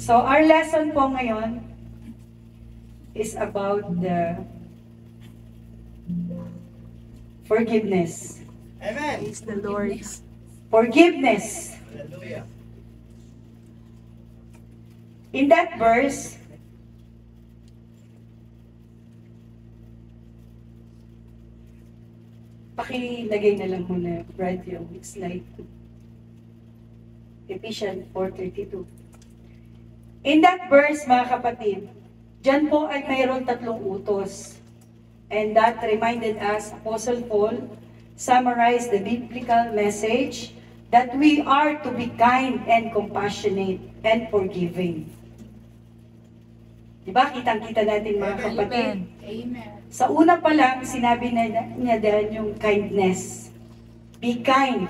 So our lesson po ngayon is about the forgiveness. Amen. Praise the Lord. Forgiveness. Hallelujah. In that verse, pakilagay na lang muna, Brad, yung slide 2. Ephesians 4:32. In that verse, mga kapatid, dyan po ay mayroon 3 utos. And that reminded us, Apostle Paul summarized the biblical message that we are to be kind and compassionate and forgiving. Diba? Kitang-kita natin mga kapatid. Amen. Sa una pa lang, sinabi niya dahil yung kindness. Be kind.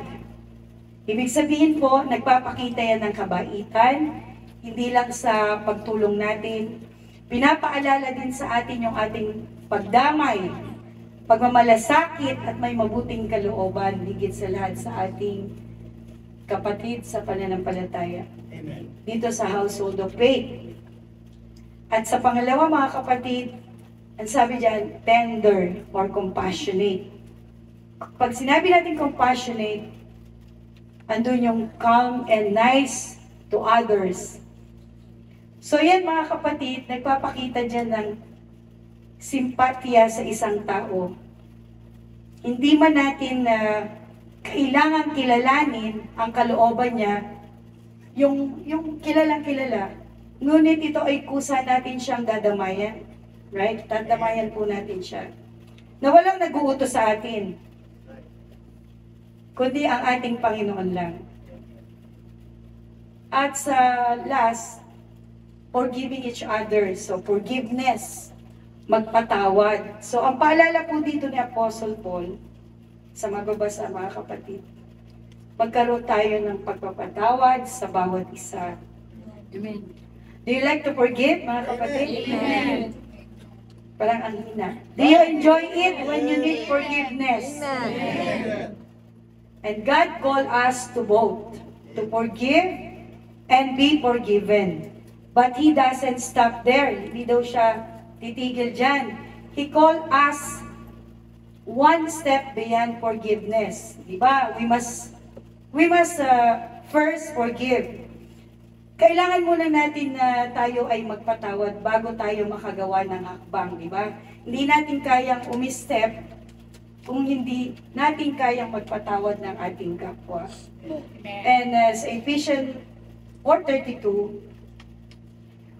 Ibig sabihin po, nagpapakita yan ng kabaitan, hindi lang sa pagtulong natin. Pinapaalala din sa atin yung ating pagdamay, pagmamalasakit at may mabuting kalooban, higit sa lahat sa ating kapatid sa pananampalataya. Amen. Dito sa household of faith. At sa pangalawa mga kapatid, ang sabi dyan, tender or compassionate. Pag sinabi natin compassionate, andun yung calm and nice to others. So yan mga kapatid, nagpapakita dyan ng simpatya sa isang tao. Hindi man natin na kailangan kilalanin ang kalooban niya, yung kilalang kilala. Ngunit ito ay kusa natin siyang dadamayan. Right? Dadamayan po natin siya. Na walang nag-uutos sa atin, kundi ang ating Panginoon lang. At sa last, forgiving each other. So, forgiveness. Magpatawad. So, ang paalala po dito ni Apostle Paul, sa mababasa mga kapatid, magkaroon tayo ng pagpapatawad sa bawat isa. Amen. Do you like to forgive, mga kapatid? Amen. Parang ang hina. Do you enjoy it when you need forgiveness? Amen. And God called us to both, to forgive and be forgiven. But He doesn't stop there. Hindi daw siya titigil dyan. He called us one step beyond forgiveness. Diba? We must first forgive. Kailangan muna natin na tayo ay magpatawad bago tayo makagawa ng hakbang, diba? Hindi natin kayang umistep kung hindi natin kayang magpatawad ng ating kapwa. And sa Ephesians 4:32,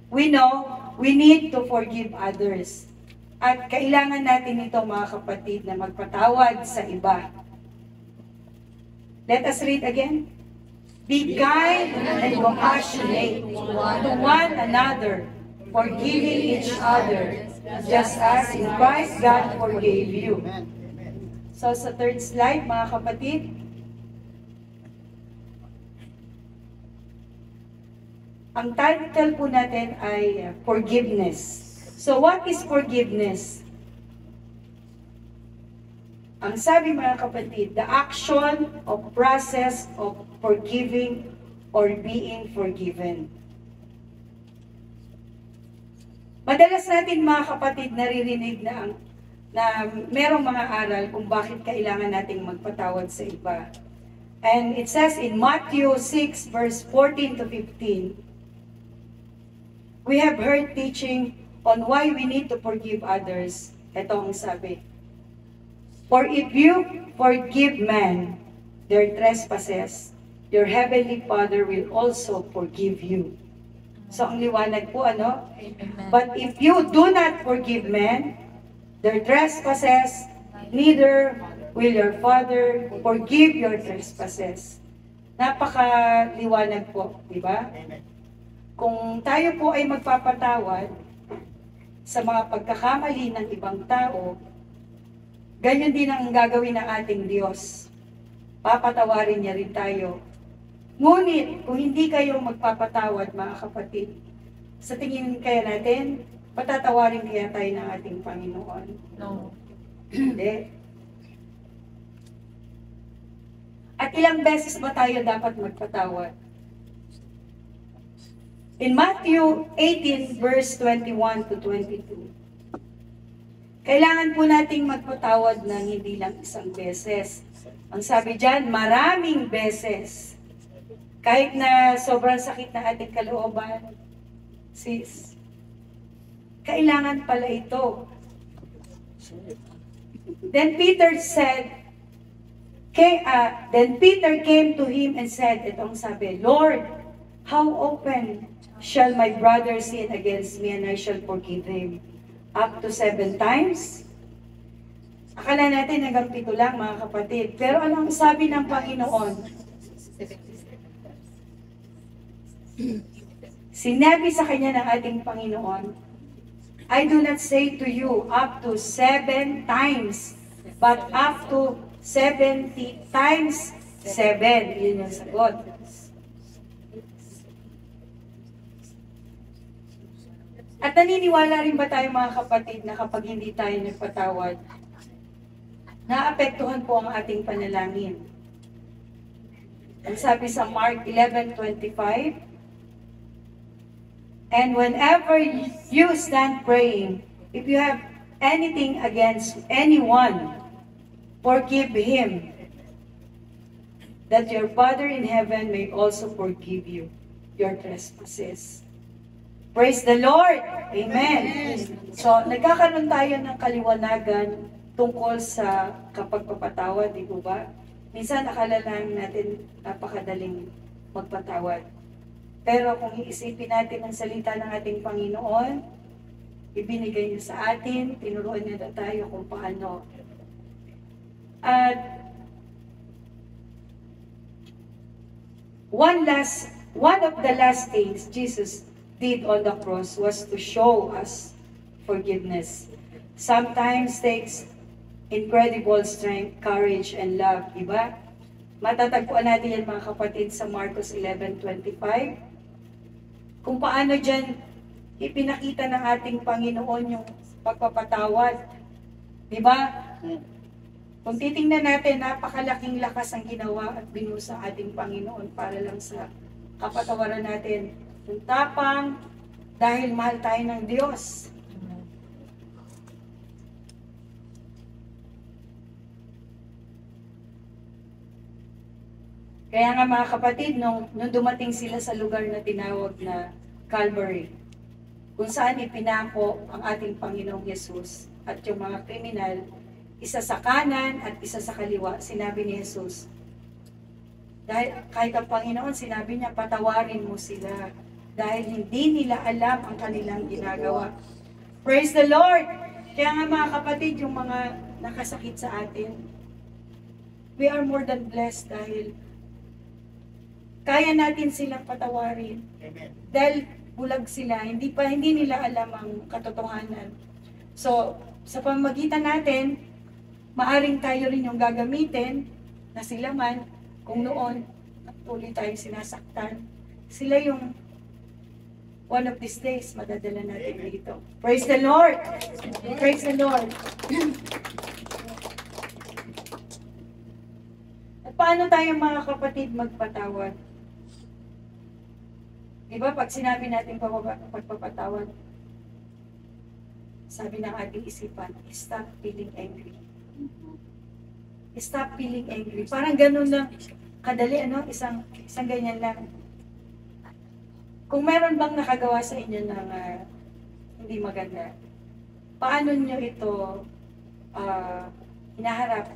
we know we need to forgive others. At kailangan natin ito mga kapatid na magpatawad sa iba. Let us read again. Be kind and compassionate to one another, forgiving each other, just as in Christ God forgave you. So sa third slide, mga kapatid, ang title po natin ay forgiveness. So what is forgiveness? Ang sabi mga kapatid, the action of process of forgiving or being forgiven. Madalas natin mga kapatid naririnig na merong mga aral kung bakit kailangan nating magpatawad sa iba. And it says in Matthew 6 verse 14 to 15, we have heard teaching on why we need to forgive others. Ito ang sabi. For if you forgive men their trespasses, your heavenly Father will also forgive you. So ang liwanag po ano? Amen. But if you do not forgive men their trespasses, neither will your Father forgive your trespasses. Napakaliwanag po, di ba? Kung tayo po ay magpapatawad sa mga pagkakamali ng ibang tao, ganyan din ang gagawin ng ating Diyos. Papatawarin niya rin tayo. Ngunit, kung hindi kayo magpapatawad, mga kapatid, sa tingin kaya natin, patatawarin kaya tayo ng ating Panginoon? No. Hindi. At ilang beses ba tayo dapat magpatawad? In Matthew 18, verse 21 to 22, kailangan po nating magpatawad ng hindi lang isang beses. Ang sabi dyan, maraming beses. Kahit na sobrang sakit na ating kalooban, sis, kailangan pala ito. Then Peter came to him and said, itong sabi, Lord, how often shall my brother sin against me and I shall forgive him? Up to 7 times? Akala natin hanggang 7 lang, mga kapatid. Pero anong sabi ng Panginoon? Sinabi sa kanya ng ating Panginoon, I do not say to you up to 7 times, but up to 70 times 7. Yun yung sagot. At naniniwala rin ba tayo mga kapatid na kapag hindi tayo nagpatawad, naapektuhan po ang ating panalangin? Ang sabi sa Mark 11:25, and whenever you stand praying, if you have anything against anyone, forgive him, that your Father in heaven may also forgive you your trespasses. Praise the Lord! Amen! So, nagkakaroon tayo ng kaliwanagan tungkol sa kapagpapatawad, di po ba? Minsan, akala lang natin napakadaling magpatawad. Pero kung iisipin natin ang salita ng ating Panginoon, ibinigay niya sa atin, tinuruan niya na tayo kung paano. At one of the last things Jesus did on the cross was to show us forgiveness. Sometimes takes incredible strength, courage, and love, diba? Matatagpuan natin yan mga kapatid sa Marcos 11:25. Kung paano dyan ipinakita ng ating Panginoon yung pagpapatawad. Diba? Kung titingnan natin, napakalaking lakas ang ginawa at binusa ating Panginoon para lang sa kapatawaran natin. Yung tapang, dahil mahal tayo ng Diyos. Kaya nga mga kapatid, nung dumating sila sa lugar na tinawag na Calvary, kung saan ipinako ang ating Panginoong Yesus at yung mga kriminal, isa sa kanan at isa sa kaliwa, sinabi ni Jesus, dahil kahit ang Panginoon, sinabi niya, patawarin mo sila dahil hindi nila alam ang kanilang ginagawa. Praise the Lord! Kaya nga mga kapatid, yung mga nakasakit sa atin, we are more than blessed dahil kaya natin silang patawarin. Amen. Dahil bulag sila, hindi nila alam ang katotohanan. So, sa pamamagitan natin, maaring tayo rin yung gagamitin na sila man, kung noon, tuloy tayong sinasaktan, sila yung one of these days, madadala natin dito. Praise the Lord! Praise the Lord! At paano tayo mga kapatid magpatawad? Diba, pag sinabi natin pagpapatawad, sabi ng ating isipan, stop feeling angry. Stop feeling angry. Parang ganun lang, kadali, isang ganyan lang. Kung meron bang nakagawa sa inyo ng hindi maganda, paano nyo ito hinaharap?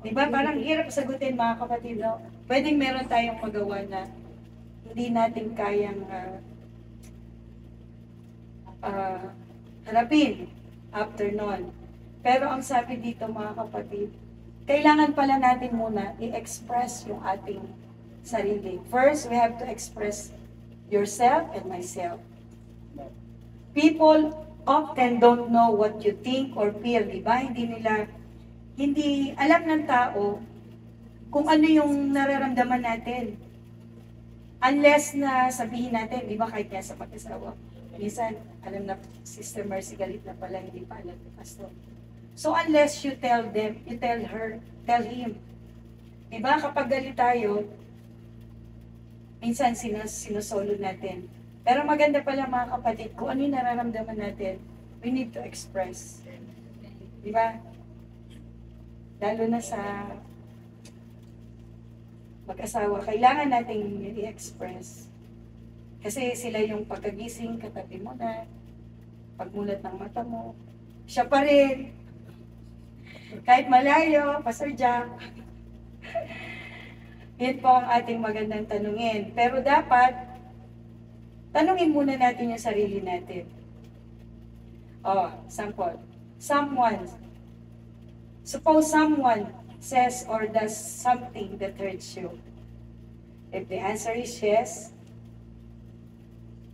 Diba? Parang hirap sagutin mga kapatid, no? Pwedeng meron tayong magawa na hindi natin kayang harapin after nun. Pero ang sabi dito mga kapatid, kailangan pala natin muna i-express yung ating sarili. First, we have to express yourself and myself. People often don't know what you think or feel, diba? Hindi alam ng tao kung ano yung nararamdaman natin. Unless na sabihin natin, di ba, kahit nga sa mag-asawa, minsan, alam na, Sister Mercy, galit na pala, hindi pa alam ni Pastor. So, unless you tell them, you tell her, tell him. Di ba, kapag galit tayo, minsan sinusolo natin. Pero maganda pala mga kapatid, kung ano yung nararamdaman natin, we need to express. Di ba? Lalo na sa mag-asawa, kailangan nating i-express. Kasi sila yung pagkagising, katabi mo na, pagmulat ng mata mo, siya pa rin. Kahit malayo, Pastor Jack. Yan po ang ating magandang tanungin. Pero dapat, tanungin muna natin yung sarili natin. Sample. Suppose someone says or does something that hurts you. If the answer is yes,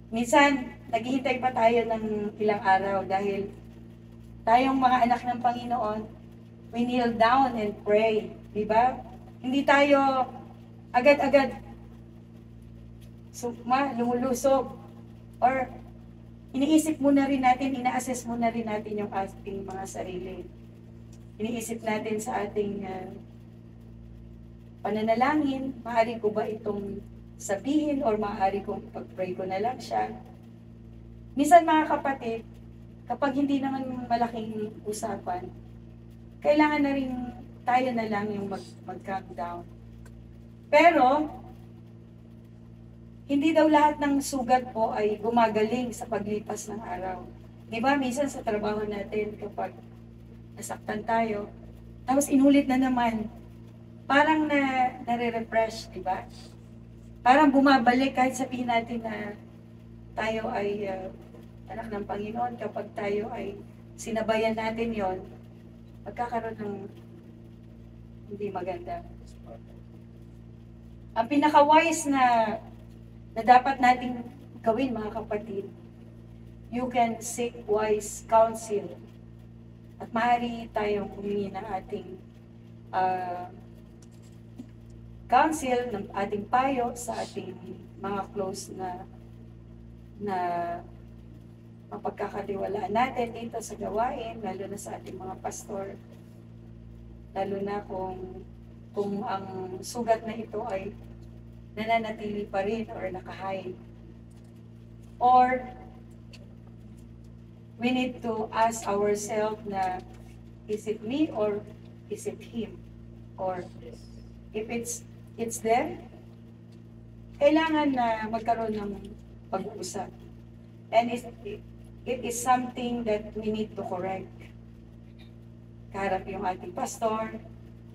minsan, naghihintay pa tayo ng ilang araw dahil tayong mga anak ng Panginoon, we kneel down and pray. Diba? Hindi tayo agad-agad lumulusog. Or iniisip muna rin natin, ina-assess muna rin natin yung ating mga sarili. Iniisip natin sa ating pananalangin, maaari ko ba itong sabihin or maaari kong pag-pray ko na lang siya. Minsan mga kapatid, kapag hindi naman malaking usapan, kailangan na rin tayo na lang yung mag-calm down. Pero, hindi daw lahat ng sugat po ay gumagaling sa paglipas ng araw. Di ba, minsan sa trabaho natin, kapag nasaktan tayo, tapos inulit na naman, parang nare-refresh, di ba? Parang bumabalik kahit sabihin natin na tayo ay anak ng Panginoon, kapag tayo ay sinabayan natin yon, magkakaroon ng hindi maganda. Ang pinaka-wise na dapat nating gawin mga kapatid, you can seek wise counsel. At maaari tayong humingi ng ating counsel, ng ating payo sa ating mga close na mapagkakatiwalaan natin dito sa gawain, lalo na sa ating mga pastor. Lalo na kung ang sugat na ito ay nananatili pa rin or nakahide. Or we need to ask ourselves na, is it me or is it him? Or if it's them, kailangan na magkaroon ng pag-uusap. And it is something that we need to correct. Kaharap yung ating pastor.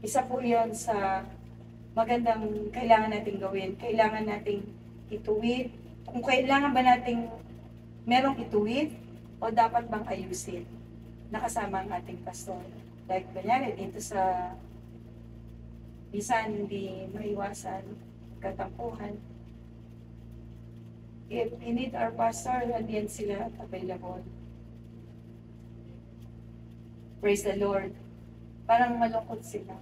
Isa po yun sa magandang kailangan nating gawin. Kailangan nating ituwid. Kung kailangan ba nating merong ituwid, o dapat bang ayusin? Nakasama ang ating pastor. Like, kunyari, dito sa bisan hindi maiwasan katampuhan. If we need our pastor, andiyan sila at available. Praise the Lord. Parang malungkot sila.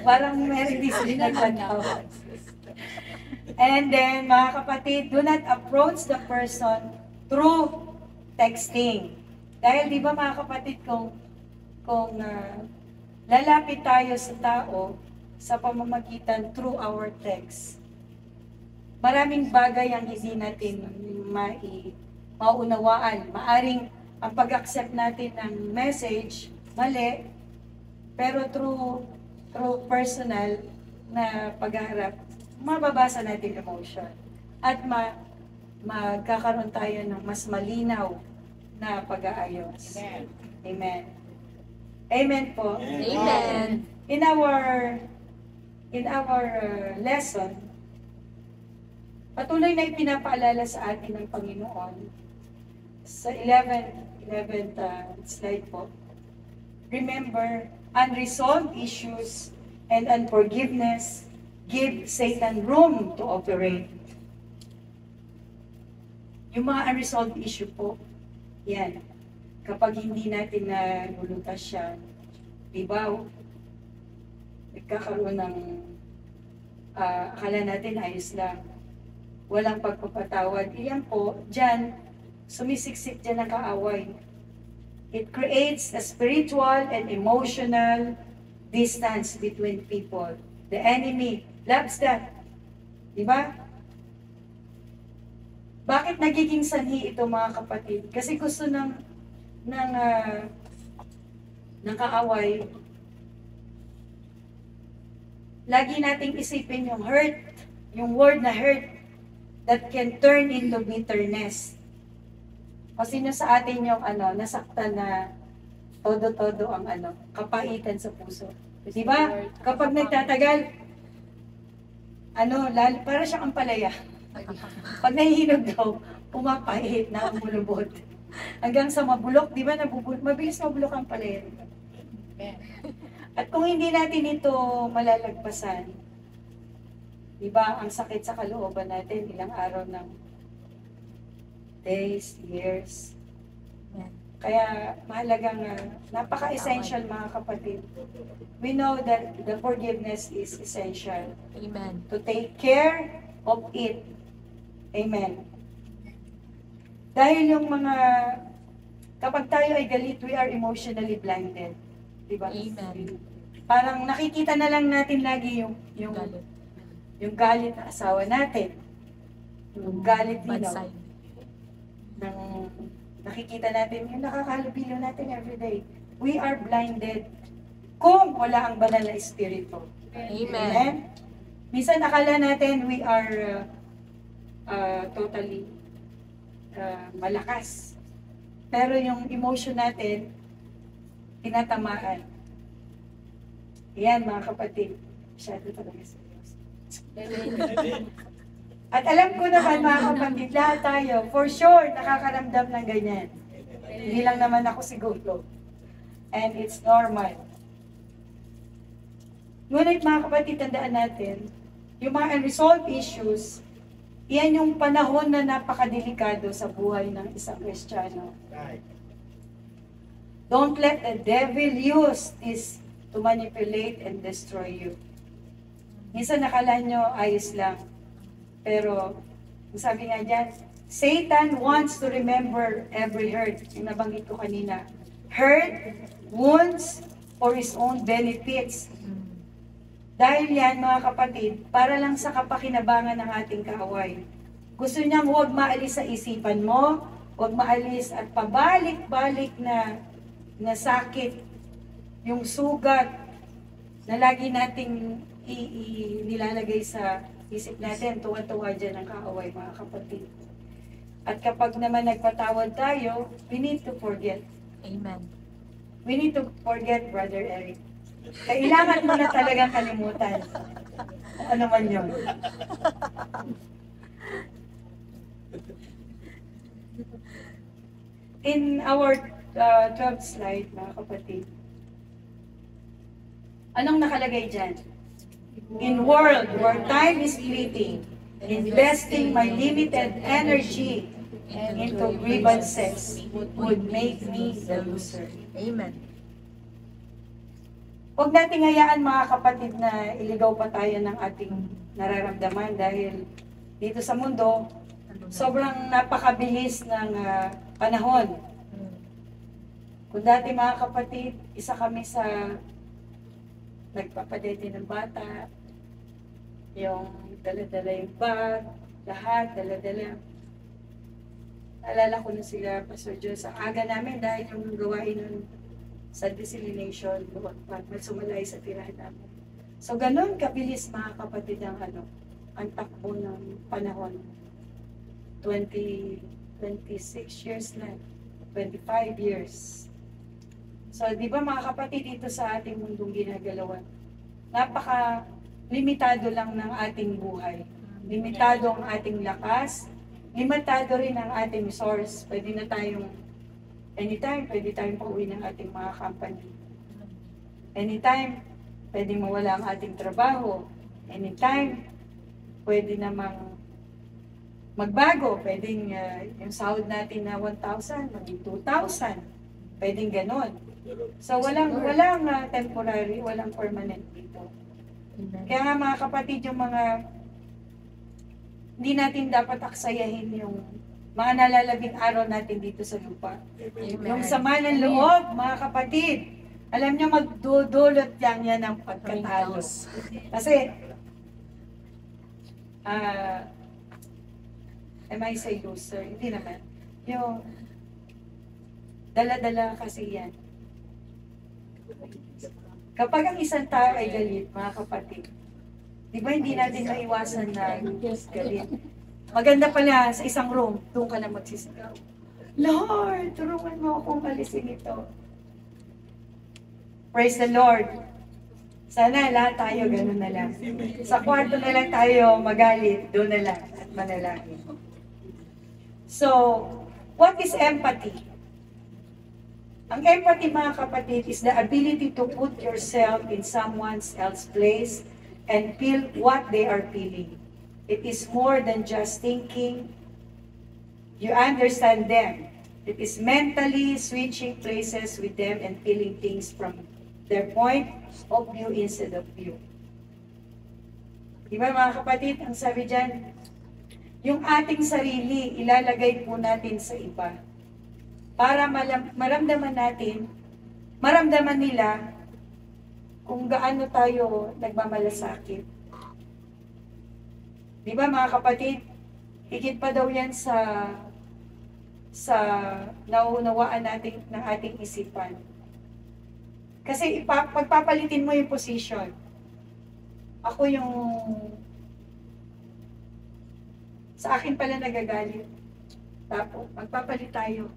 Parang meron di sila nagpatawa. And then, mga kapatid, do not approach the person through texting. Dahil di ba mga kapatid, kung lalapit tayo sa tao sa pamamagitan through our text, maraming bagay ang hindi natin maunawaan. Maaring ang pag-accept natin ng message, mali, pero through personal na pagharap, mababasa natin emotion. At magkakaroon tayo ng mas malinaw na pag-aayos. Amen. Amen. Amen po. Amen. In our lesson, patuloy na ipinapaalala sa atin ng Panginoon sa 11th slide po. Remember, unresolved issues and unforgiveness give Satan room to operate. Yung mga unresolved issue po, yan. Kapag hindi natin na lulutas siya, diba, nagkakaroon ng akala natin ayos lang. Walang pagpapatawad. Iyan po, dyan, sumisiksik dyan ang kaaway. It creates a spiritual and emotional distance between people. The enemy loves that. Di ba? Bakit nagiging sanhi ito mga kapatid? Kasi gusto ng kaaway, lagi nating isipin yung hurt, yung word na hurt that can turn into bitterness. O sino sa atin yung nasaktan na todo-todo ang kapaitan sa puso. Di ba? Kapag nagtatagal, para siyang ampalaya. Pag nahihinog daw, pumapait na ang bulubot. Hanggang sa mabulok, di ba? Mabilis mabulok ang palaya. At kung hindi natin ito malalagpasan, di ba, ang sakit sa kalooban natin, ilang araw ng days, years. Kaya mahalagang napaka-essential mga kapatid. We know that the forgiveness is essential. Amen. To take care of it. Amen. Dahil yung kapag tayo ay galit, we are emotionally blinded. Diba? Amen. Parang nakikita na lang natin lagi yung galit na asawa natin. Yung galit Bad nila. side. Nakikita natin yung nakakahalubilo natin everyday. We are blinded kung wala ang banal na espiritu. Amen. Minsan akala natin we are totally malakas. Pero yung emotion natin, tinatamaan. Yan mga kapatid. Masyado talaga seryoso. At alam ko naman mga kapatid, lahat tayo, for sure, nakakaramdam ng ganyan. Hindi lang naman ako siguro. And it's normal. Ngunit mga kapatid, tandaan natin, yung mga unresolved issues, yan yung panahon na napakadelikado sa buhay ng isang Kristiyano. Don't let the devil use this to manipulate and destroy you. Minsan nakala nyo ayos lang. Pero, sabi nga dyan, Satan wants to remember every hurt. Yung nabanggit ko kanina. Hurt, wounds, for his own benefits. Dahil yan, mga kapatid, para lang sa kapakinabangan ng ating kaaway. Gusto niyang huwag maalis sa isipan mo, huwag maalis at pabalik-balik na sakit, yung sugat na lagi nating nilalagay sa isip natin, tuwa-tuwa dyan ang kaaway, mga kapatid. At kapag naman nagpatawad tayo, we need to forget. Amen. We need to forget, Brother Eric. Kailangan mo na talagang kalimutan. Ano man yun. In our 12th slide, mga kapatid, anong nakalagay dyan? In world where time is fleeting, investing my limited energy into grievances would make me the loser. Amen. Huwag nating hayaan mga kapatid na iligaw pa tayo ng ating nararamdaman dahil dito sa mundo, sobrang napakabilis ng panahon. Kung dati mga kapatid, isa kami sa nagpapadete ng bata, yung dala-dala yung bag, lahat, dala-dala. Naalala ko na sila, Pastor Joe, sa aga namin dahil yung gawain nun sa desalination, doon pa, sumalay sa tirahan namin. So, ganun kabilis mga kapatid ang ang takbo ng panahon. 26 years na, 25 years. So, di ba mga kapatid, dito sa ating mundong ginagalawan, napaka-limitado lang ng ating buhay. Limitado ang ating lakas, limitado rin ang ating resource. Pwede na tayong, anytime, pwede tayong pauwi ng ating mga company. Anytime, pwede mawala ang ating trabaho. Anytime, pwede namang magbago. Pwedeng yung sahod natin na 1,000, maging 2,000. Pwedeng ganon. So, walang temporary, walang permanent dito. Kaya nga mga kapatid, yung hindi natin dapat aksayahin yung mga nalalabing araw natin dito sa lupa. Amen. Yung sama ng loob, mga kapatid, alam niyo magdudulot yan ng pagkatalo. Kasi, am I say loser? Hindi naman. Yung dala-dala kasi yan. Kapag ang isang tao ay galit, mga kapatid, di ba hindi natin maiwasan na galit? Maganda pala sa isang room, doon ka na magsisigaw. Lord, tulungan mo akong alisin ito. Praise the Lord. Sana lahat tayo ganun na lang. Sa kwarto na lang tayo magalit, doon na lang at manalangin. So, what is empathy? Ang empathy, mga kapatid, is the ability to put yourself in someone else's place and feel what they are feeling. It is more than just thinking. You understand them. It is mentally switching places with them and feeling things from their point of view instead of you. Diba mga kapatid, ang sabi dyan, yung ating sarili, ilalagay po natin sa iba. Para maramdaman natin, maramdaman nila kung gaano tayo nagmamalasakit. Diba mga kapatid, higit pa daw yan sa nauunawaan natin ng ating isipan. Kasi pagpapalitin mo yung position. Ako yung sa akin pala nagagalit. Tapos magpapalit tayo.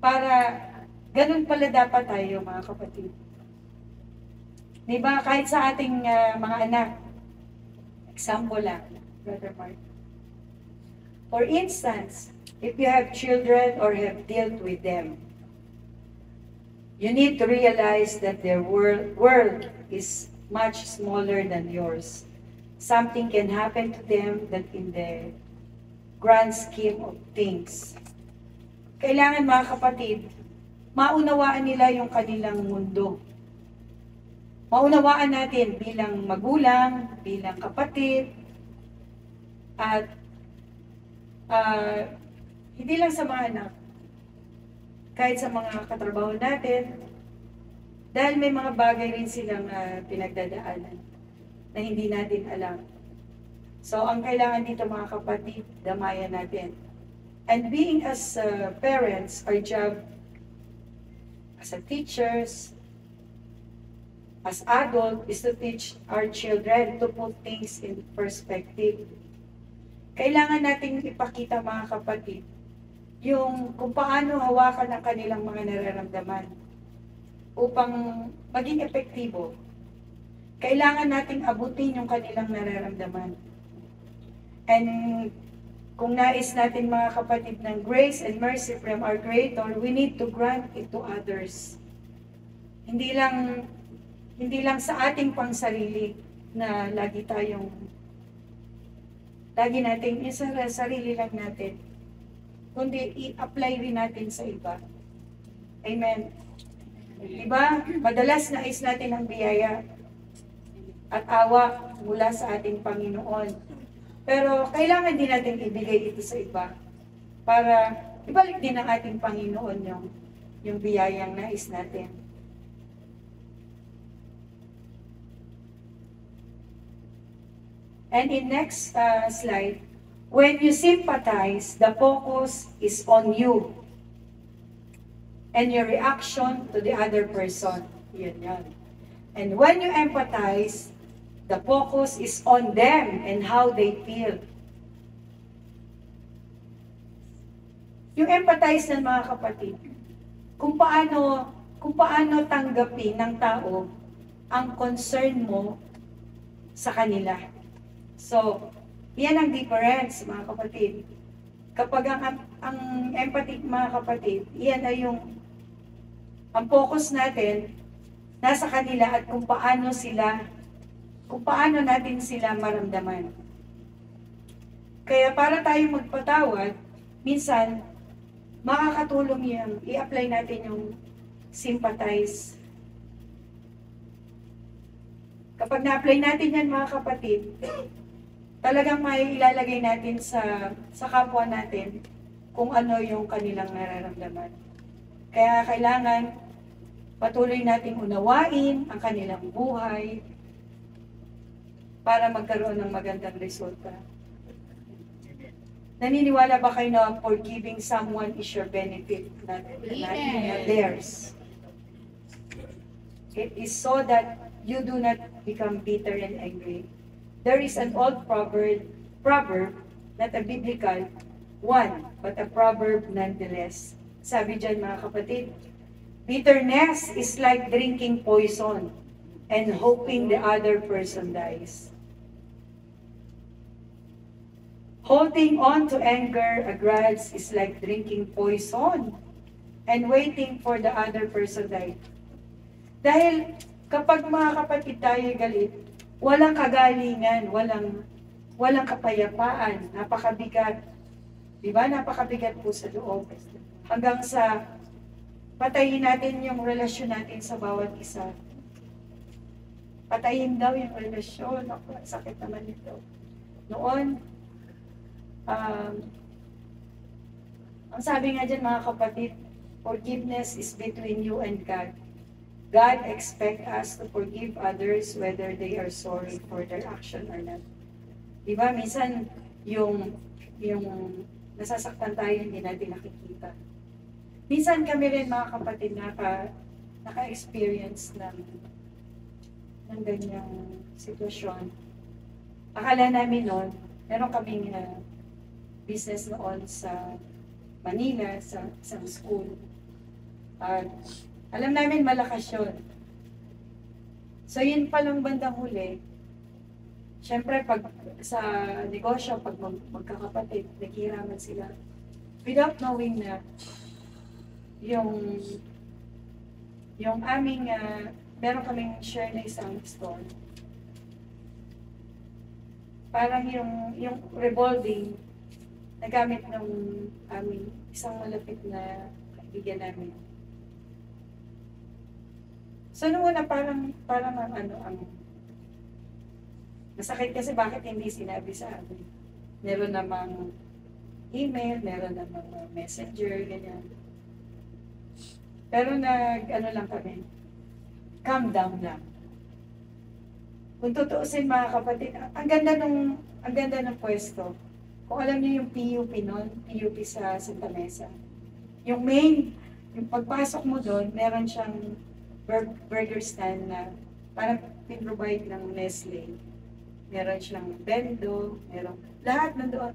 Para ganun pala dapat tayo, mga kapatid. Diba, kahit sa ating mga anak, example lang, Brother Mark. For instance, if you have children or have dealt with them, you need to realize that their world is much smaller than yours. Something can happen to them that in the grand scheme of things. Kailangan, mga kapatid, maunawaan nila yung kanilang mundo. Maunawaan natin bilang magulang, bilang kapatid, at hindi lang sa mga anak, kahit sa mga katrabaho natin, dahil may mga bagay rin silang pinagdadaanan na hindi natin alam. So, ang kailangan dito, mga kapatid, damayan natin. And being as parents, our job as a teachers, as adult, is to teach our children to put things in perspective. Kailangan nating ipakita, mga kapatid, yung kung paano hawakan ang kanilang mga nararamdaman upang maging epektibo. Kailangan nating abutin yung kanilang nararamdaman. And kung nais natin, mga kapatid, ng grace and mercy from our Creator, we need to grant it to others. Hindi lang sa ating pangsarili na lagi nating yung sarili lang natin, kundi i-apply rin natin sa iba. Amen. Diba? Madalas nais natin ang biyaya at awa mula sa ating Panginoon. Pero kailangan din natin ibigay ito sa iba para ibalik din ng ating Panginoon yung biyayang nais natin. And in next slide, when you sympathize, the focus is on you and your reaction to the other person. Yun. And when you empathize, the focus is on them and how they feel. Yung empathize ng mga kapatid, kung paano tanggapin ng tao ang concern mo sa kanila. So, yan ang difference, mga kapatid. Kapag ang empathy, mga kapatid, yan ay ang focus natin nasa kanila at kung paano natin sila maramdaman. Kaya para tayo magpatawad, minsan, makakatulong yan, i-apply natin yung sympathize. Kapag na-apply natin yan, mga kapatid, talagang may ilalagay natin sa kapwa natin kung ano yung kanilang nararamdaman. Kaya kailangan patuloy nating unawain ang kanilang buhay, para magkaroon ng magandang resulta. Naniniwala ba kayo na forgiving someone is your benefit, not theirs? It is so that you do not become bitter and angry. There is an old proverb, not a biblical one, but a proverb nonetheless. Sabi dyan mga kapatid, bitterness is like drinking poison and hoping the other person dies. Holding on to anger, a grudge, is like drinking poison and waiting for the other person die. Dahil kapag mga kapatid tayo galit, walang kagalingan, walang kapayapaan, napakabigat. Diba? Napakabigat po sa loob. Hanggang sa patayin natin yung relasyon natin sa bawat isa. Patayin daw yung relasyon. Ako, sakit naman ito. Noon, ang sabi nga dyan mga kapatid, forgiveness is between you and God. God expects us to forgive others whether they are sorry for their action or not. Diba? Minsan, yung nasasaktan tayo, hindi natin nakikita. Minsan kami rin mga kapatid naka-experience ng ganyang sitwasyon. Akala namin noon, meron kaming business noon sa Manila, sa isang school. At alam namin malakas yun. So yun palang bandang huli, syempre pag sa negosyo, pag magkakapatid, naghihiraman sila. Without knowing na yung aming, meron kaming share na isang store. Parang yung revolving, nagamit ng aming isang malapit na kaibigan namin. So noong una parang ang masakit kasi bakit hindi sinabi sa amin. Meron namang email, meron namang messenger, ganyan. Pero lang kami, calm down lang. Kung tutuusin mga kapatid, ang ganda ng pwesto. Kung alam niyo yung PUP noon, PUP sa Santa Mesa. Yung main, yung pagpasok mo doon, meron siyang burger stand na parang pin-provide ng Nestle. Meron siyang bendo, meron lahat nandoon.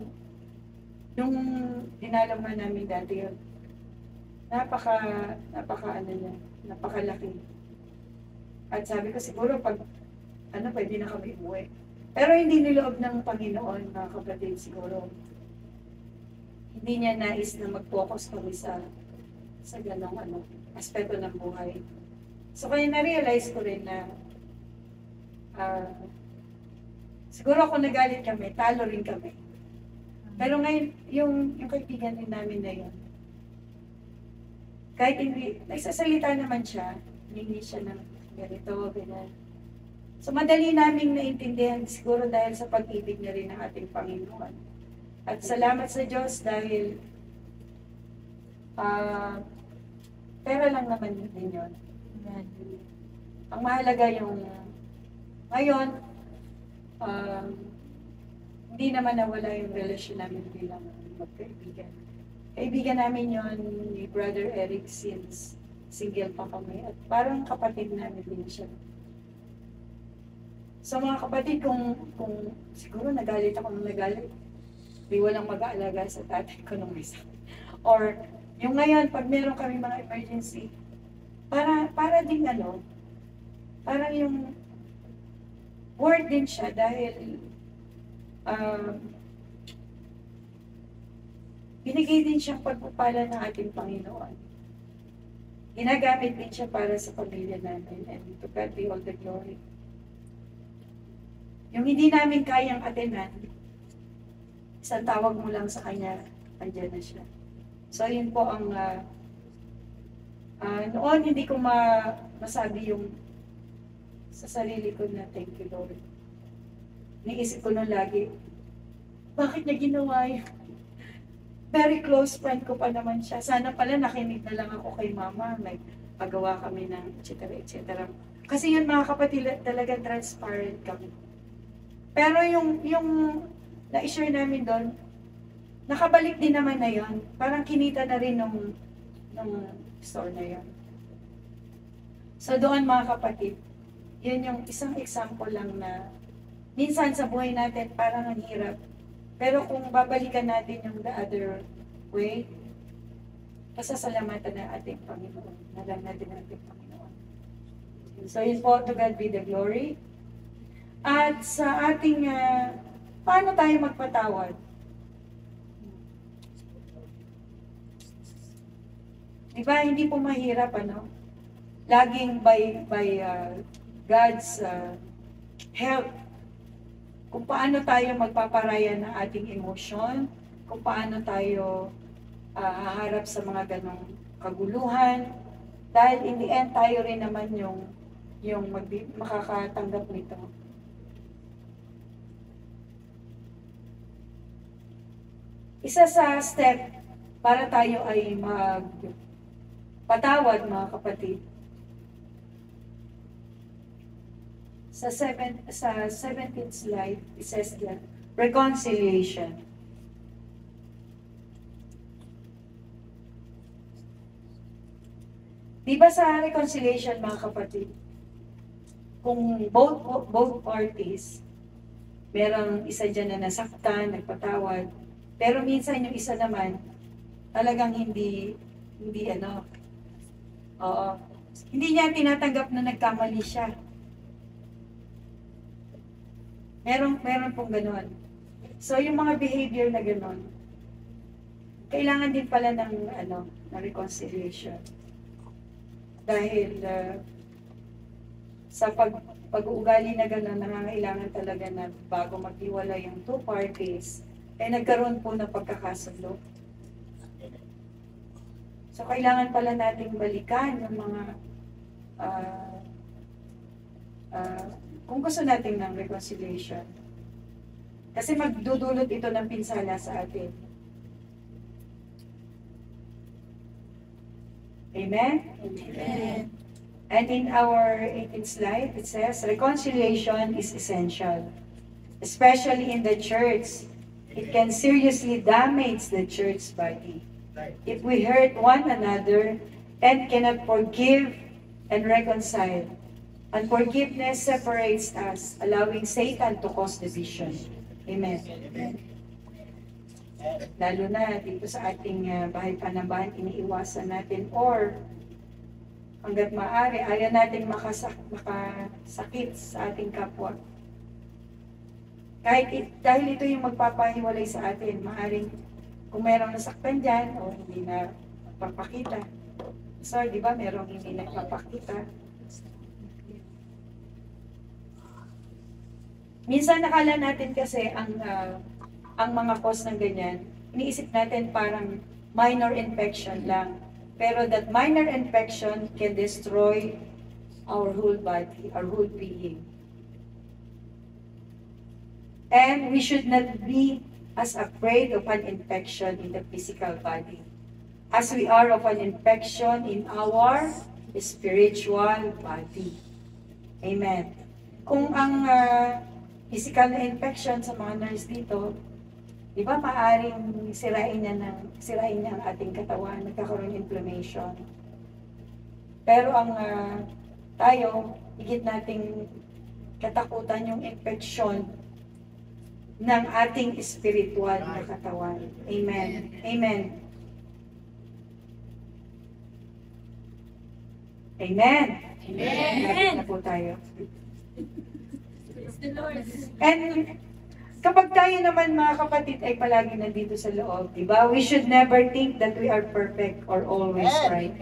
Yung dinalaman namin dati yun, napakalaki. At sabi ko siguro pag pwede na kami umuwi. Pero hindi niloob ng Panginoon, mga kapatid, siguro. Hindi niya nais na mag-focus kami sa ganong aspeto ng buhay. So kaya na-realize ko rin na siguro kung nagalit kami, talo rin kami. Pero ngayon, yung kaibigan din namin na yun, kahit hindi, nagsasalita naman siya, hindi siya ng ganito, ganyan. So madali naming naintindihan siguro dahil sa pag-ibig na rin ng ating Panginoon. At salamat sa Diyos dahil pera lang naman din yun. Ang mahalaga yung ngayon, hindi naman nawala yung relasyon namin bilang magkaibigan. Kaibigan namin yon ni Brother Eric since single pa kami at parang kapatid namin din siya. So mga kapatid, kung siguro nagalit ako nung nagalit, di walang mag-aalaga sa tatay ko nung isa. Or yung ngayon, pag meron kami mga emergency, para din parang yung word din siya dahil binigay din siyang pagpapala ng ating Panginoon. Ginagamit din siya para sa pamilya natin, and to God be all the glory. Yung hindi namin kayang atenan, isang tawag mo lang sa kanya, andyan na siya. So yun po ang noon hindi ko masabi yung sa sarili ko na thank you Lord. Niisip ko nun lagi, bakit niya ginawa yun? Very close friend ko pa naman siya. Sana pala nakinig na lang ako kay mama, may pagawa kami ng etc. etc. Kasi yun mga kapatid, talagang transparent kami. Pero yung na-share namin doon, nakabalik din naman na yon. Parang kinita na rin ng store na yon. So doon mga kapatid, yun yung isang example lang na minsan sa buhay natin parang ang hirap. Pero kung babalikan natin yung the other way, pasasalamatan na ating Panginoon. Nalang natin ating Panginoon. So yun po, to God be the glory. At sa ating, paano tayo magpatawad? Diba, hindi po mahirap, ano? Laging by God's help, kung paano tayo magpaparaya ng ating emosyon, kung paano tayo haharap sa mga ganong kaguluhan, dahil in the end, tayo rin naman yung makakatanggap nito. Isa sa step para tayo ay magpatawad, mga kapatid. Sa 17th slide, it says that reconciliation. Diba sa reconciliation, mga kapatid, kung both parties, merong isa dyan na nasaktan, nagpatawad, pero minsan yung isa naman, talagang hindi niya tinatanggap na nagkamali siya. Meron pong gano'n. So, yung mga behavior na gano'n, kailangan din pala ng reconciliation. Dahil sa pag-uugali na gano'n, nangangailangan talaga na bago maghiwalay yung two parties, nagkaroon po ng pagkakasundo. So, kailangan pala nating balikan yung mga kung gusto natin ng reconciliation. Kasi magdudulot ito ng pinsala sa atin. Amen? Amen. And in our 18th slide, it says, reconciliation is essential. Especially in the church. It can seriously damage the church body. If we hurt one another and cannot forgive and reconcile, unforgiveness separates us, allowing Satan to cause division. Amen. Lalo na dito sa ating bahay panambahan, iniiwasan natin or hanggat maaari, ayaw natin makasakit sa ating kapwa. Dahil ito yung magpapahiwalay sa atin, maaring kung merong nasaktan dyan o hindi na magpapakita. So, di ba, merong hindi nagpapakita. Minsan nakala natin kasi ang mga cause ng ganyan, iniisip natin parang minor infection lang. Pero that minor infection can destroy our whole body, our whole being. And we should not be as afraid of an infection in the physical body as we are of an infection in our spiritual body. Amen. Kung ang physical na infection sa mga nurse dito, di ba maaaring sirain niya ang ating katawan, nagkakaroon ng inflammation. Pero ang tayo, higit nating katakutan yung infection ng ating spiritual na katawan. Amen. Amen. Amen. Amen. Na po tayo. Praise the Lord. And kapag tayo naman mga kapatid ay palagi nandito sa loob, diba? We should never think that we are perfect or always right.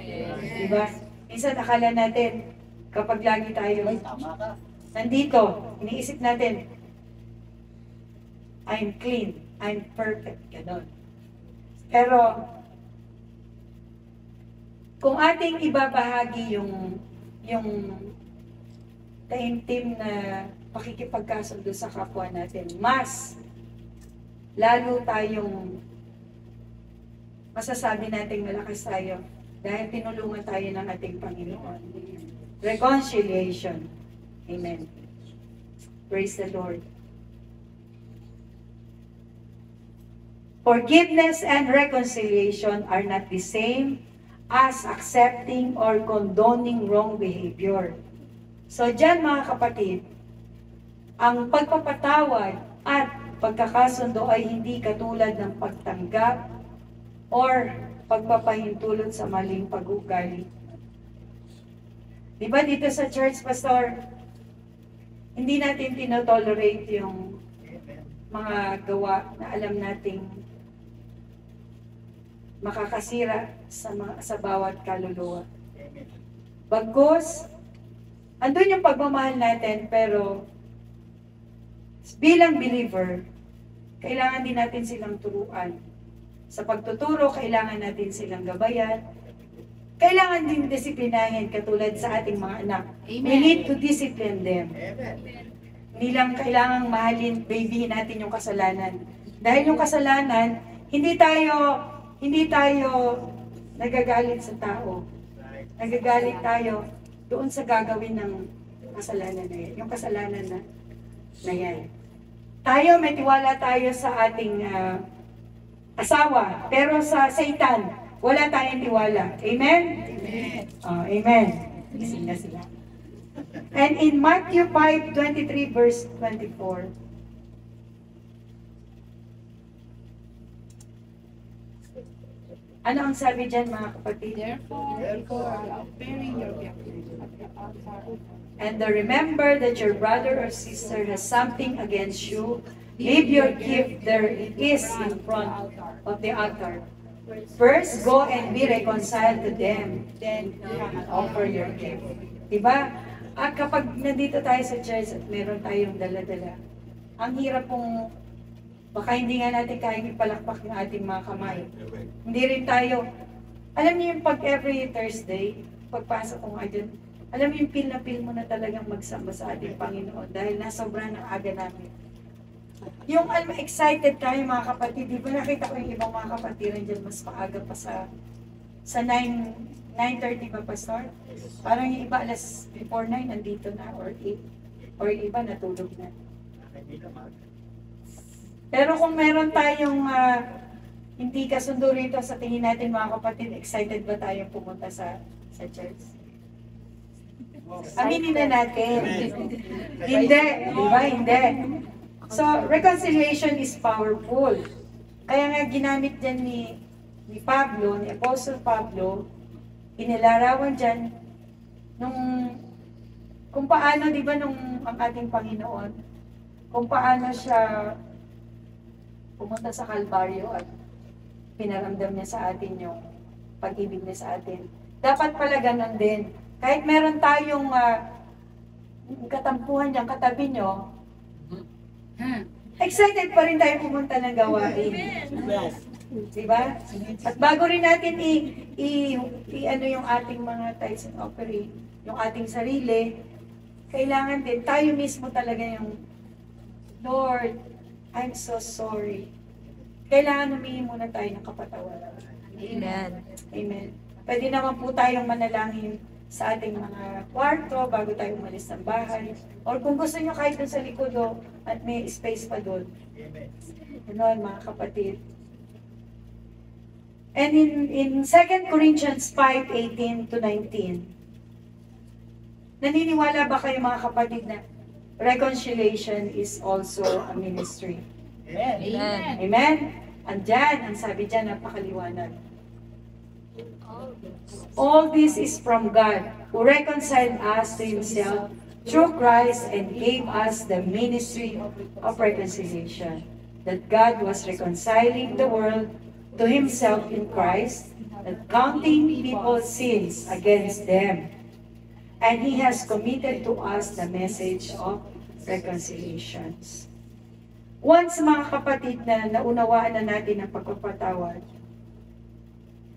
Diba? Minsan akala natin, kapag lagi tayo nandito, iniisip natin, I'm clean, I'm perfect, gano'n. Pero, kung ating ibabahagi yung taimtim na pakikipagkasundo sa kapwa natin, mas lalo tayong masasabi nating malakas tayo dahil tinulungan tayo ng ating Panginoon. Reconciliation. Amen. Praise the Lord. Forgiveness and reconciliation are not the same as accepting or condoning wrong behavior. So dyan mga kapatid, ang pagpapatawad at pagkakasundo ay hindi katulad ng pagtanggap or pagpapahintulot sa maling pag-uugali. Diba dito sa church, Pastor, hindi natin tinotolerate yung mga gawa na alam nating makakasira sa bawat kaluluwa. Bagkus, andun yung pagmamahal natin, pero bilang believer, kailangan din natin silang turuan. Sa pagtuturo, kailangan natin silang gabayan. Kailangan din disiplinahin katulad sa ating mga anak. Amen. We need to discipline them. Hindi lang kailangang mahalin, babyhin natin yung kasalanan. Dahil yung kasalanan, hindi tayo nagagalit sa tao. Nagagalit tayo doon sa gagawin ng kasalanan na yan. Yung kasalanan na yan. Tayo, may tiwala tayo sa ating asawa. Pero sa Satan, wala tayong tiwala. Amen? Amen. Amen. Gising na sila. And in Matthew 5:23 verse 24, ano ang sabi dyan mga kapatid? Therefore, bearing your gift at the altar. And remember that your brother or sister has something against you. Leave your gift there it is in front of the altar. First, go and be reconciled to them. Then, offer your gift. Diba? At kapag nandito tayo sa church at meron tayong dala-dala, ang hirap pong, baka hindi nga natin kayang ipalakpak yung ating mga kamay. Hindi rin tayo, alam niyo yung pag every Thursday, pagpasok ko nga dyan, alam mo yung feel na feel mo na talagang magsamba sa ating Panginoon dahil nasobra ng aga namin. Yung excited tayo mga kapatid, di ba nakita ko yung ibang mga kapatiran dyan mas maaga pa sa 9:30 ba, Pastor? Parang yung iba alas before 9 nandito na or 8 or yung iba natulog na. Pero kung meron tayong hindi kasundo rito sa tingin natin mga kapatid, excited ba tayong pumunta sa church? Aminin na natin. Hindi, di ba? Hindi. So, reconciliation is powerful. Kaya nga ginamit dyan ni Pablo, ni Apostle Pablo, inilarawan dyan kung paano, di ba, ang ating Panginoon, kung paano siya pumunta sa Kalbaryo at pinaramdam niya sa atin yung pag-ibig niya sa atin. Dapat pala ganun din. Kahit meron tayong katampuhan dyan, katabi nyo, excited pa rin tayo pumunta ng gawain. Diba? At bago rin natin ano yung ating mga tithes and offering, yung ating sarili, kailangan din, tayo mismo talaga yung, Lord, I'm so sorry. Kailangan humingi muna tayo ng kapatawaran. Amen. Amen. Pwede naman po tayong manalangin sa ating mga kwarto bago tayo umalis ng bahay. Or kung gusto nyo kahit dun sa likod at may space pa doon. Ganon mga kapatid. And in 2 Corinthians 5:18 to 19, naniniwala ba kayo mga kapatid na reconciliation is also a ministry? Amen. Amen? Andyan, ang sabi dyan, napakaliwanag. All this is from God, who reconciled us to Himself through Christ and gave us the ministry of reconciliation. That God was reconciling the world to Himself in Christ, that counting people's sins against them. And He has committed to us the message of reconciliations. Once mga kapatid na naunawaan na natin ang pagpapatawad,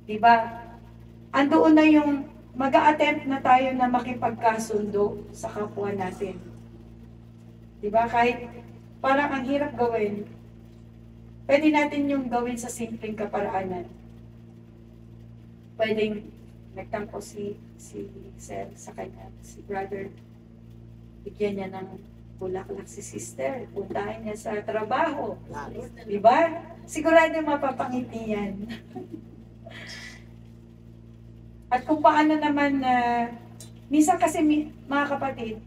diba, andoon na yung mag-a-attempt na tayo na makipagkasundo sa kapwa natin. Diba, kahit parang ang hirap gawin, pwede natin yung gawin sa simpleng kaparaanan. Pwedeng nagtampo si Sir sa kanya, si brother, bigyan niya ng bulaklak si sister, puntahan niya sa trabaho. Di ba? Sigurado mapapangiti yan. At kung paano naman na, minsan kasi mga kapatid,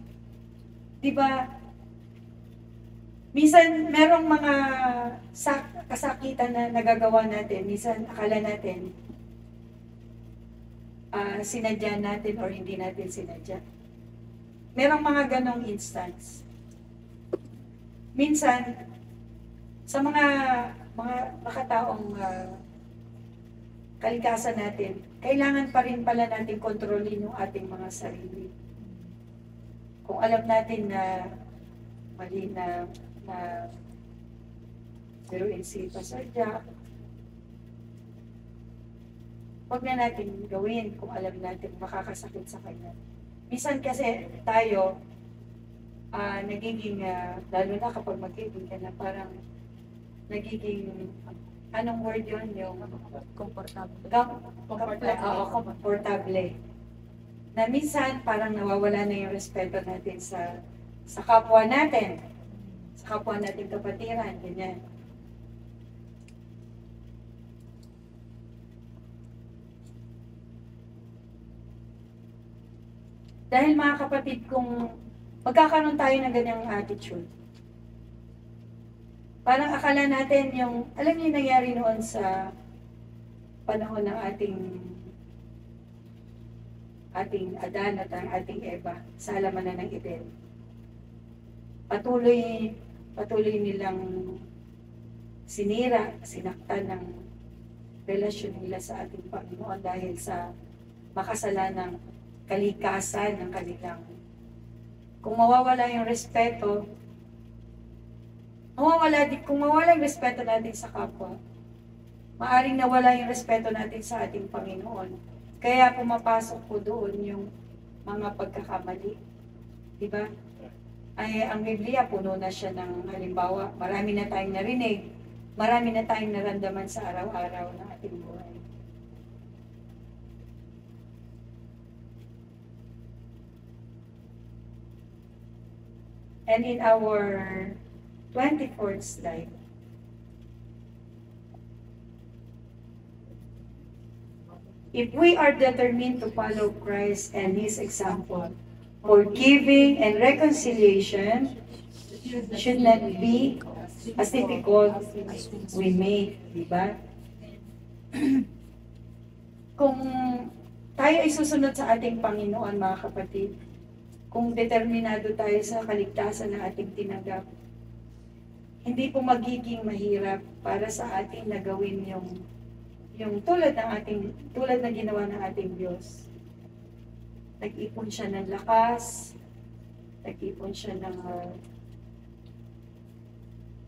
di ba, minsan merong mga kasakitan na nagagawa natin, minsan akala natin, sinadya natin or hindi natin sinadya. Merong mga ganong instance. Minsan, sa mga nakataong kalikasan natin, kailangan pa rin pala natin kontrolin yung ating mga sarili. Kung alam natin na mali na biruin si Pastor Jack, huwag na natin gawin kung alam natin makakasakit sa kanya. Minsan kasi tayo, nagiging, lalo na kapag magkaibigan na parang nagiging, anong word yun? Yung Komportable. Komportable. Na minsan parang nawawala na yung respeto natin sa kapwa natin. Sa kapwa natin kapatiran, ganyan. Dahil mga kapatid, kung magkakaroon tayo ng ganyang attitude, parang akala natin yung, alam niyo yung nangyari noon sa panahon ng ating Adan at ang ating Eva sa halamanan ng Eden. Patuloy nilang sinaktan ng relasyon nila sa ating Panginoon dahil sa makasalanang kalikasan ng kanilang. Kung mawawala yung respeto, kung mawala yung respeto natin sa kapwa, maaring nawala yung respeto natin sa ating Panginoon. Kaya pumapasok po doon yung mga pagkakamali. Diba? Ay, ang Biblia, puno na siya ng halimbawa. Marami na tayong narinig. Marami na tayong naramdaman sa araw-araw ng ating buhay. And in our 24th slide, if we are determined to follow Christ and His example, forgiving and reconciliation should not be as difficult as we may, di ba? Kung tayo ay susunod sa ating Panginoon, mga kapatid, kung determinado tayo sa kaligtasan na ating tinanggap, hindi po magiging mahirap para sa atin na gawin yung tulad na ginawa ng ating Diyos. Nag-ipon siya ng lakas, nag-ipon siya ng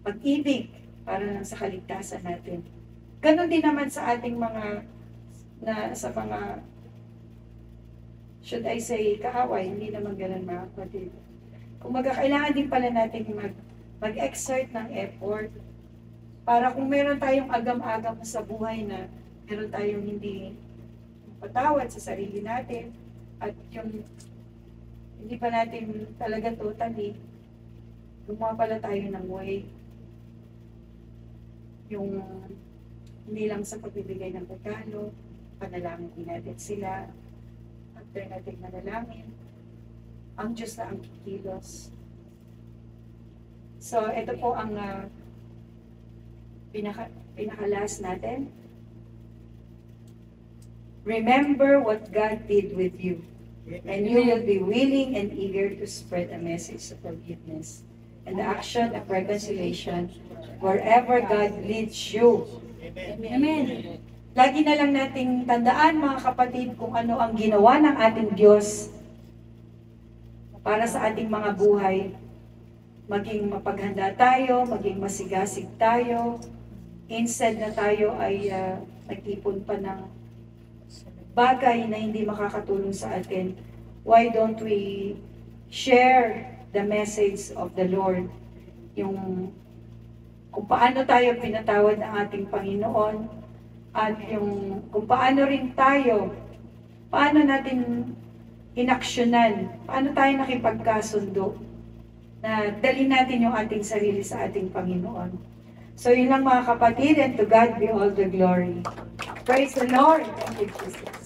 pag-ibig para lang sa kaligtasan natin. Ganon din naman sa ating should I say, kaaway, hindi naman ganun mga kapatid. Kung kailangan din pala natin mag-exert ng effort para kung meron tayong agam-agam sa buhay na meron tayong hindi patawad sa sarili natin at yung hindi pa natin talaga totally gumawa pala tayo ng way. Yung hindi lang sa pagbibigay ng regalo, panalangin din natin sila. After natin manalangin, ang Diyos na ang kikilos. So, ito po ang pinaka-last natin. Remember what God did with you, and you will be willing and eager to spread a message of forgiveness and the action of reconciliation wherever God leads you. Amen. Lagi na lang nating tandaan, mga kapatid, kung ano ang ginawa ng ating Diyos para sa ating mga buhay. Maging mapaghanda tayo, maging masigasig tayo, instead na tayo ay nag-ipon pa ng bagay na hindi makakatulong sa atin. Why don't we share the message of the Lord? Yung kung paano tayo pinatawad ng ating Panginoon, at yung kung paano rin tayo, paano natin inaksyonan, paano tayo nakipagkasundo na dalhin natin yung ating sarili sa ating Panginoon. So yun lang mga kapatid, and to God be all the glory. Praise the Lord. Thank you, Jesus.